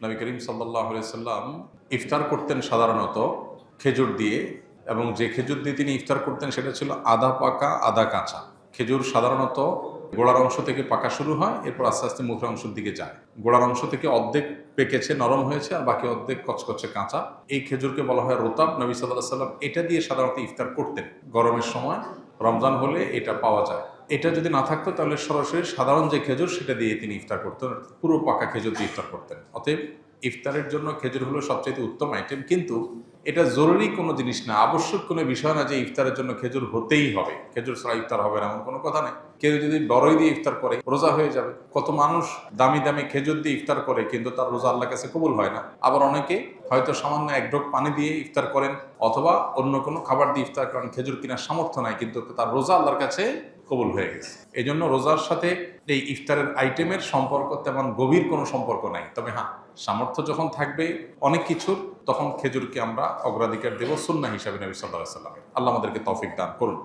নবী করিম সাল্লাল্লাহু আলাইহি সাল্লাম ইফতার করতেন সাধারণত খেজুর দিয়ে, এবং যে খেজুর দিয়ে তিনি ইফতার করতেন সেটা ছিল আধা পাকা আধা কাঁচা। খেজুর সাধারণত গোড়ার অংশ থেকে পাকা শুরু হয়, এরপর আস্তে আস্তে মুখের অংশের দিকে যায়। গোড়ার অংশ থেকে অর্ধেক পেকেছে, নরম হয়েছে, আর বাকি অর্ধেক কচকচে কাঁচা। এই খেজুরকে বলা হয় রোতাব। নবী সাল্লাল্লাহু আলাইহি সাল্লাম এটা দিয়ে সাধারণত ইফতার করতেন। গরমের সময়, রমজান হলে এটা পাওয়া যায়। এটা যদি না থাকতো তাহলে সরাসরি সাধারণ যে খেজুর সেটা দিয়ে তিনি ইফতার করতেন, পুরো পাকা খেজুর দিয়ে ইফতার করতেন। অতএব ইফতারের জন্য খেজুর হলো সবচেয়ে উত্তম আইটেম, কিন্তু এটা জরুরি কোনো জিনিস না, আবশ্যক কোনো বিষয় না যে ইফতারের জন্য খেজুর হতেই হবে, খেজুর ছাড়া ইফতার হবে না এমন কোনো কথা নেই। কেউ যদি বড়ই দিয়ে ইফতার করে রোজা হয়ে যাবে। কত মানুষ দামি দামি খেজুর দিয়ে ইফতার করে কিন্তু তার রোজা আল্লাহর কাছে কবুল হয় না। আবার অনেকে হয়তো সামান্য এক ঢোক পানি দিয়ে ইফতার করেন, অথবা অন্য কোনো খাবার দিয়ে ইফতার করেন, খেজুর কেনার সামর্থ্য নাই, কিন্তু তার রোজা আল্লাহর কাছে কবুল হয়ে গেছে। এই জন্য রোজার সাথে এই ইফতারের আইটেমের সম্পর্ক তেমন গভীর কোনো সম্পর্ক নাই। তবে হ্যাঁ, সামর্থ্য যখন থাকবে অনেক কিছুর, তখন খেজুরকে আমরা অগ্রাধিকার দেব সুন্নাহ হিসাবে নবী সাল্লাল্লাহু আলাইহি ওয়াসাল্লাম। আল্লাহ আমাদেরকে তৌফিক দান করুন।